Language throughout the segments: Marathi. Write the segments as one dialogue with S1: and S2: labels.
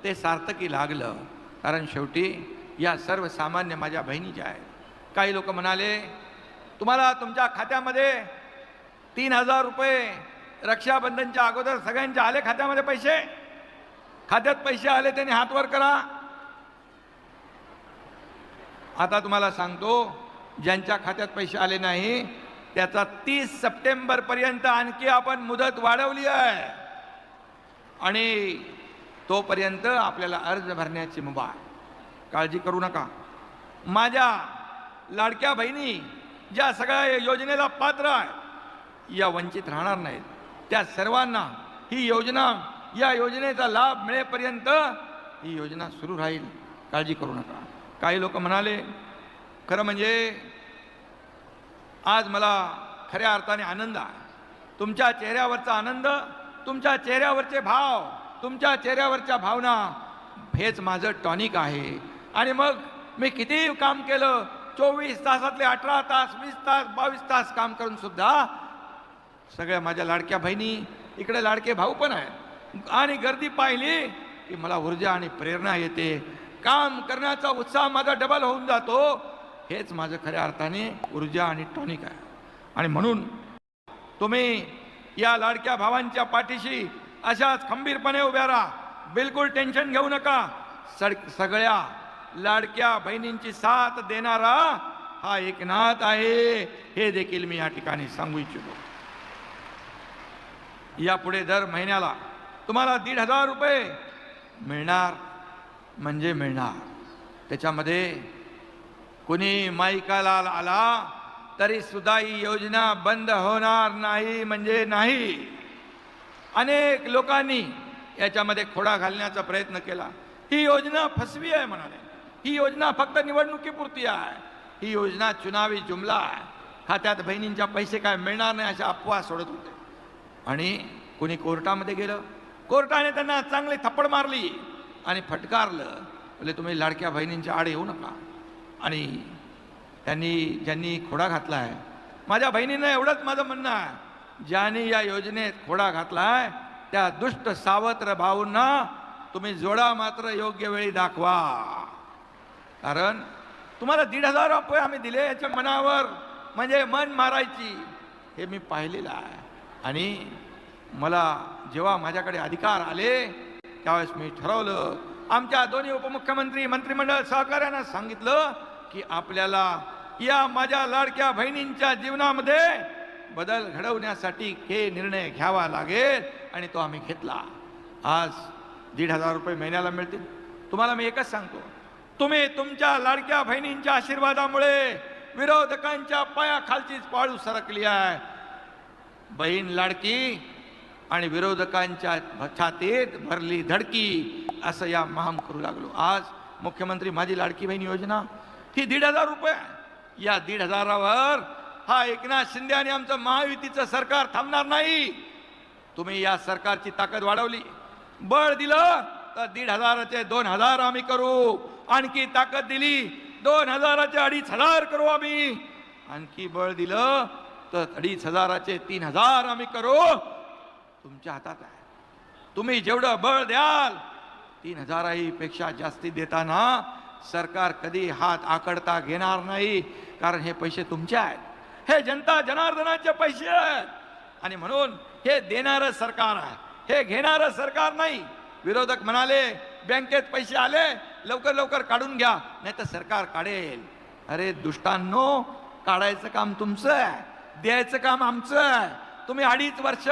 S1: ते सार्थकी लागलं, कारण शेवटी या सर्वसामान्य माझ्या बहिणीच्या आहेत. काही लोक म्हणाले, तुम्हाला तुमच्या खात्यामध्ये 3,000 रुपये रक्षाबंधनच्या अगोदर सगळ्यांच्या आले खात्यामध्ये पैसे? खात्यात पैसे आले त्यांनी हात वर करा. आता तुम्हाला सांगतो, ज्यांच्या खात्यात पैसे आले नाही त्याचा 30 सप्टेंबर पर्यंत आणखी आपण मुदत वाढवली आहे आणि तोपर्यंत आपल्याला अर्ज भरण्याची मुभा आहे. काळजी करू नका. माझ्या लाडक्या बहिणी ज्या सगळ्या योजनेला पात्र आहेत, या वंचित राहणार नाहीत. त्या सर्वांना ही योजना, या योजनेचा लाभ मिळेपर्यंत ही योजना सुरू राहील. काळजी करू नका. काही लोक म्हणाले, खरं म्हणजे आज मला खऱ्या अर्थाने आनंद आहे. तुमच्या चेहऱ्यावरचा आनंद, तुमच्या चेहऱ्यावरचे भाव, तुमच्या चेहऱ्यावरच्या भावना हेच माझं टॉनिक आहे. आणि मग मी किती काम केलं, 24 तासातले 18 तास, 20 तास, 22 तास काम करून सुद्धा सगळ्या माझ्या लाडक्या बहिणी, इकडे लाडके भाऊ पण आहेत, आणि गर्दी पाहिली की मला ऊर्जा आणि प्रेरणा येते. काम करण्याचा उत्साह माझा डबल होऊन जातो. हेच माझं खऱ्या अर्थाने ऊर्जा आणि टॉनिक आहे. आणि म्हणून तुम्ही या लाडक्या भावांच्या पाठीशी अशाच खंबीरपणे उभ्या राहा. बिलकुल टेन्शन घेऊ नका. सगळ्या लाडक्या बहिणींची साथ देणारा हा एकनाथ आहे, हे देखील मी या ठिकाणी सांगू इच्छितो. यापुढे दर महिन्याला तुम्हाला 1,500 रुपये मिळणार म्हणजे मिळणार. त्याच्यामध्ये कुणी माईकाला आला तरी सुद्धा ही योजना बंद होणार नाही म्हणजे नाही. अनेक लोकांनी याच्यामध्ये खोडा घालण्याचा प्रयत्न केला. ही योजना फसवी आहे म्हणाले. ही योजना फक्त निवडणुकीपुरती आहे. ही योजना चुनावी जुमला आहे. खात्यात बहिणींच्या पैसे काय मिळणार नाही अशा अफवा सोडत होते. आणि कोणी कोर्टामध्ये गेलं, कोर्टाने त्यांना चांगली थप्पड मारली आणि फटकारलं. म्हणजे तुम्ही लाडक्या बहिणींच्या आड येऊ नका. आणि ज्यांनी खोडा घातला आहे, माझ्या बहिणीनं एवढंच माझं म्हणणं आहे, ज्यांनी या योजनेत खोडा घातला आहे त्या दुष्ट सावत्र भाऊंना तुम्ही जोडा मात्र योग्य वेळी दाखवा. कारण तुम्हाला 1,500 रुपये आम्ही दिले, याच्या मनावर म्हणजे मन मारायची हे मी पाहिलेलं आहे. आणि मला जेव्हा माझ्याकडे अधिकार आले त्यावेळेस मी ठरवलं, आमच्या दोन्ही उपमुख्यमंत्री, मंत्रिमंडळ सहकार्यानं सांगितलं की आपल्याला या माझ्या लाडक्या बहिणींच्या जीवनामध्ये बदल घडवण्यासाठी हे निर्णय घ्यावा लागेल. आणि तो आम्ही घेतला. आज 1,500 रुपये महिन्याला मिळतील. तुम्हाला मी एकच सांगतो, तुम्ही तुमच्या लाडक्या बहिणींच्या आशीर्वादामुळे विरोधकांच्या पायाखालचीच पाळू सरकली आहे. बहीण लाडकी आणि विरोधकांच्या छातीत भरली धडकी असं या महाम करू लागलो. आज मुख्यमंत्री माझी लाडकी बहीण योजना ही 1,500 रुपये. या 1,500वर हा एकनाथ शिंदे आणि आमचं महायुतीचं सरकार थांबणार नाही. तुम्ही या सरकारची ताकद वाढवली, बळ दिलं तर 1,500चे 2,000 आम्ही करू. आणखी ताकद दिली 2,000चे 2,500 करू आम्ही. आणखी बळ दिलं तर 2,500चे 3,000 आम्ही करू. तुमच्या हातात आहे. तुम्ही जेवढं बळ द्याल 3,000 पेक्षा जास्ती देताना सरकार कधी हात आकडता घेणार नाही. कारण हे पैसे तुमचे आहेत, हे जनता जनार्दनाचे पैसे आहेत. आणि म्हणून हे देणारं सरकार आहे, हे घेणारं सरकार नाही. विरोधक म्हणाले बँकेत पैसे आले लवकर लवकर काढून घ्या नाही तर सरकार काढेल. अरे दुष्टांनो, काढायचं काम तुमचं आहे, द्यायचं काम आमचं आहे. तुम्ही 2.5 वर्ष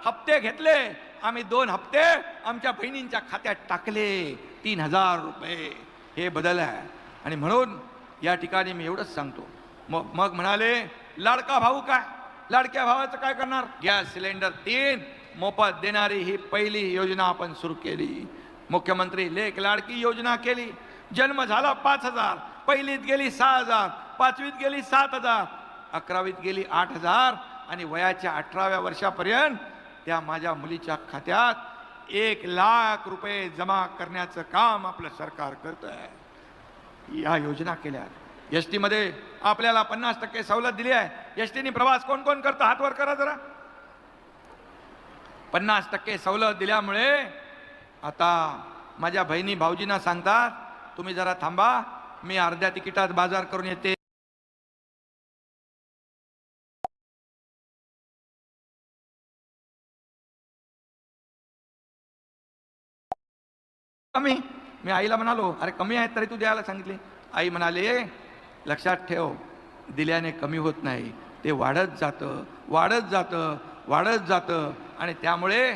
S1: हप्ते घेतले, आम्ही 2 हप्ते आमच्या बहिणींच्या खात्यात टाकले. 3,000 रुपये हे बदल आहे. आणि म्हणून या ठिकाणी मी एवढंच सांगतो. मग म्हणाले लाडका भाऊ काय, लाडक्या भावाचं काय करणार? गॅस सिलेंडर 3 मोफत देणारी ही पहिली योजना आपण सुरू केली. मुख्यमंत्री लेक लाडकी योजना केली. जन्म झाला 5,000, पहिलीत गेली 6,000, 5वीत गेली 7,000, 11वीत गेली 8,000 आणि वयाच्या 18व्या वर्षापर्यंत त्या माझ्या मुलीच्या खात्यात 1,00,000 रुपये जमा करण्याचं काम आपलं सरकार करत आहे. या योजना केल्या. एसटी मध्ये आपल्याला 50% सवलत दिली आहे. एसटीने प्रवास कोण कोण करतं हात वर करा जरा. 50% सवलत दिल्यामुळे आता माझ्या बहिणी भाऊजींना सांगतात तुम्ही जरा थांबा, मी अर्ध्या तिकिटात बाजार करून येते. कमी, मी आईला म्हणालो अरे कमी आहेत तरी तू द्यायला सांगितले. आई म्हणाले लक्षात ठेव, दिल्याने कमी होत नाही, ते वाढत जातं वाढत जातं वाढत जातं. आणि त्यामुळे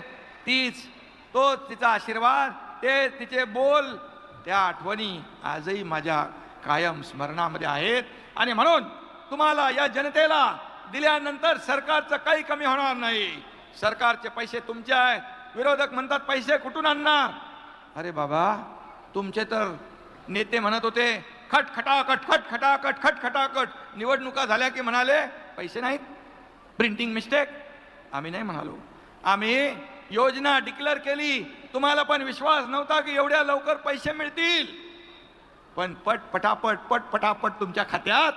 S1: तोच तिचा आशीर्वाद, ते तिचे बोल, त्या आठवणी आजही माझ्या कायम स्मरणामध्ये आहेत. आणि म्हणून तुम्हाला या जनतेला दिल्यानंतर सरकारचं काही कमी होणार नाही. सरकारचे पैसे तुमचे आहेत. विरोधक म्हणतात पैसे कुठून आणणार. अरे बाबा, तुमचे तर नेते म्हणत होते खटखटाकट खटखटाकट खटखटाकट, निवडणुका झाल्या की म्हणाले पैसे नाहीत, प्रिंटिंग मिस्टेक. आम्ही नाही म्हणालो, आम्ही योजना डिक्लेअर केली. तुम्हाला पण विश्वास नव्हता की एवढ्या लवकर पैसे मिळतील, पण पटापट तुमच्या खात्यात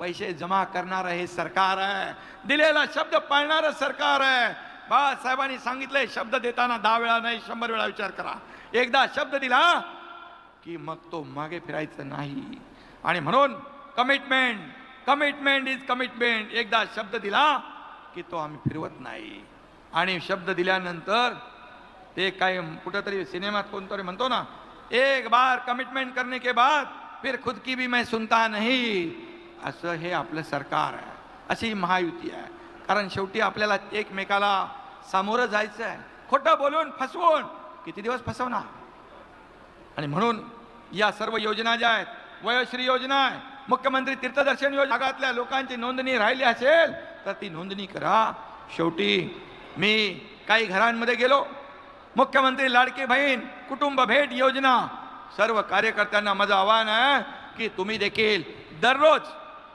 S1: पैसे जमा करणारं हे सरकार आहे. दिलेला शब्द पाळणारं सरकार आहे. बाळासाहेबांनी सांगितलंय शब्द देताना 10 वेळा नाही 100 वेळा विचार करा. एकदा शब्द दिला की मग तो मागे फिरायचं नाही. आणि म्हणून कमिटमेंट इज कमिटमेंट. एकदा शब्द दिला की तो आम्ही फिरवत नाही. आणि शब्द दिल्यानंतर ते काय कुठेतरी सिनेमात कोणतरी म्हणतो ना, एक बार कमिटमेंट करने के बाद फिर खुद की भी मैं सुनता नहीं. असं हे आपलं सरकार आहे, अशी महायुती आहे. कारण शेवटी आपल्याला एकमेकाला सामोरं जायचं आहे. खोटं बोलून फसवून किती दिवस फसवणार. आणि म्हणून या सर्व योजना ज्या आहेत, वयोश्री योजना आहे, मुख्यमंत्री तीर्थदर्शन योजना, भागातल्या लोकांची नोंदणी राहिली असेल तर ती नोंदणी करा. शेवटी मी काही घरांमध्ये गेलो, मुख्यमंत्री लाडकी बहीण कुटुंब भेट योजना, सर्व कार्यकर्त्यांना माझं आवाहन आहे की तुम्ही देखील दररोज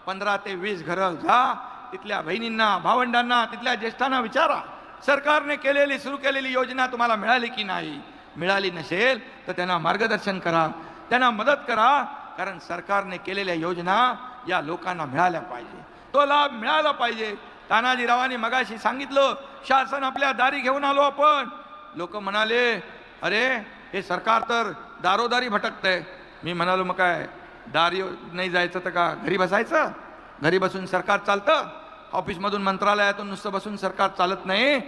S1: 15 ते 20 घरं जा, तिथल्या बहिणींना, भावंडांना, तिथल्या ज्येष्ठांना विचारा सरकारने सुरू केलेली योजना तुम्हाला मिळाली की नाही. मिळाली नसेल तर त्यांना मार्गदर्शन करा, त्यांना मदत करा. कारण सरकारने केलेल्या योजना या लोकांना मिळाल्या पाहिजे, तो लाभ मिळाला पाहिजे. तानाजीरावांनी मगाशी सांगितलं, शासन आपल्या दारी घेऊन आलो आपण. लोक म्हणाले अरे हे सरकार तर दारोदारी भटकतंय. मी म्हणालो मग काय दारी नाही जायचं तर का घरी बसायचं. घरी बसून सरकार चालतं. ऑफिसमधून मंत्रालयातून नुसतं बसून सरकार चालत नाही.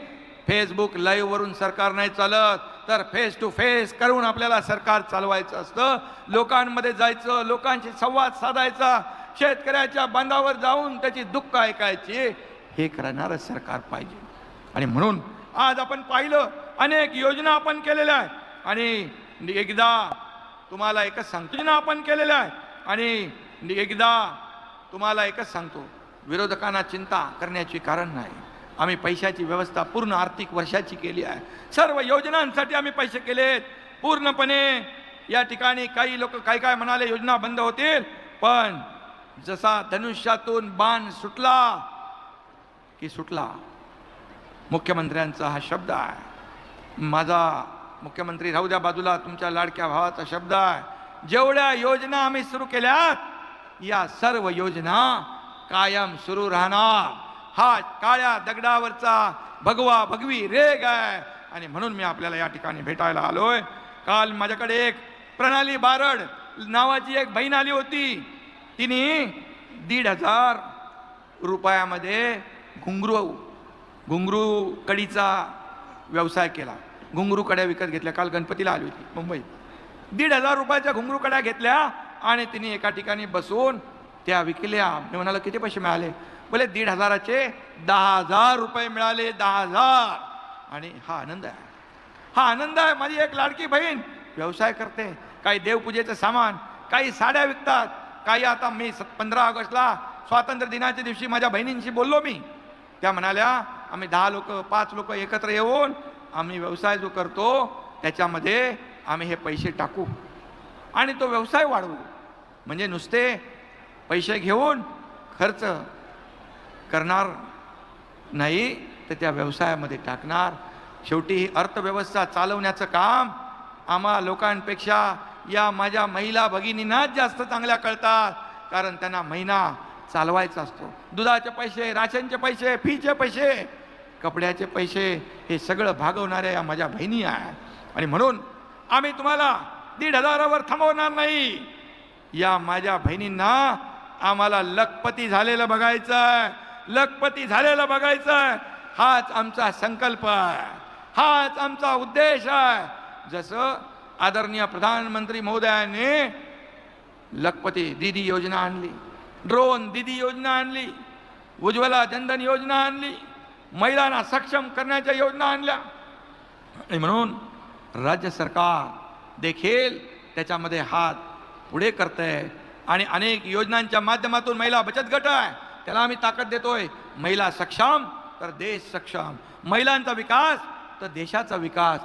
S1: फेसबुक लाईव्ह वरून सरकार नाही चालत, तर फेस टू फेस करून आपल्याला सरकार चालवायचं असतं. लोकांमध्ये जायचं, लोकांशी संवाद साधायचा, शेतकऱ्याच्या बांधावर जाऊन त्याची दुःख ऐकायची, हे करणारं सरकार पाहिजे. आणि म्हणून आज आपण पाहिलं अनेक योजना आपण केलेल्या आहेत. आणि एकदा तुम्हाला एकच सांगतो, योजना आपण केलेल्या आहेत. आणि एकदा तुम्हाला एकच सांगतो, विरोधकांना चिंता करण्याची कारण नाही. आम्ही पैशाची व्यवस्था पूर्ण आर्थिक वर्षाची केली आहे. सर्व योजनांसाठी आम्ही पैसे केलेत पूर्णपणे. या ठिकाणी काही लोक काय म्हणाले योजना बंद होतील, पण जसा धनुष्यातून बाण सुटला की सुटला. मुख्यमंत्र्यांचा हा शब्द आहे. माझा मुख्यमंत्री राहू द्या बाजूला, तुमच्या लाडक्या भावाचा शब्द आहे. जेवढ्या योजना आम्ही सुरू केल्यात या सर्व योजना कायम सुरू राहणार. हा काळ्या दगडावरचा भगवा भगवी रेग आहे. आणि म्हणून मी आपल्याला या ठिकाणी भेटायला आलोय. काल माझ्याकडे एक प्रणाली बारड नावाची एक बहीण आली होती. तिने 1,500 रुपयामध्ये घुंगरू कडीचा व्यवसाय केला. घुंगरू कड्या विकत घेतल्या. काल गणपतीला आली होती मुंबईत. 1,500 रुपयाच्या घुंगरू कड्या घेतल्या आणि तिने एका ठिकाणी बसून त्या विकल्या. मी म्हणालो किती पैसे मिळाले. बोले 1,500चे 10,000 रुपये मिळाले. 10,000. आणि हा आनंद आहे, हा आनंद आहे. माझी एक लाडकी बहीण व्यवसाय करते. काही देवपूजेचं सामान, काही साड्या विकतात, काही आता मी 15 ऑगस्टला स्वातंत्र्य दिनाच्या दिवशी माझ्या बहिणींशी बोललो मी. त्या म्हणाल्या आम्ही 10 लोक 5 लोक एकत्र येऊन आम्ही व्यवसाय जो करतो त्याच्यामध्ये आम्ही हे पैसे टाकू आणि तो व्यवसाय वाढवू. म्हणजे नुसते पैसे घेऊन खर्च करणार नाही, तर त्या व्यवसायामध्ये टाकणार. शेवटी ही अर्थव्यवस्था चालवण्याचं काम आम्हा लोकांपेक्षा या माझ्या महिला भगिनींनाच जास्त चांगल्या कळतात. कारण त्यांना महिना चालवायचा असतो. दुधाचे पैसे, राशनचे पैसे, फीचे पैसे, कपड्याचे पैसे, हे सगळं भागवणाऱ्या या माझ्या बहिणी आहेत. आणि म्हणून आम्ही तुम्हाला 1,500वर थांबवणार नाही. या माझ्या बहिणींना आम्हाला लखपती झालेलं बघायचं आहे, लखपती झालेलं बघायचं आहे. हाच आमचा संकल्प आहे, हाच आमचा उद्देश आहे. जसं आदरणीय प्रधानमंत्री महोदयांनी लखपती दीदी योजना आणली, ड्रोन दीदी योजना आणली, उज्ज्वला जनधन योजना आणली, महिलांना सक्षम करण्याच्या योजना आणल्या. आणि म्हणून राज्य सरकार देखील त्याच्यामध्ये हात पुढे करतंय आणि अनेक योजनांच्या माध्यमातून महिला बचत गट आहे, त्याला आम्ही ताकद देतोय. महिला सक्षम तर देश सक्षम, महिलांचा विकास तर देशाचा विकास.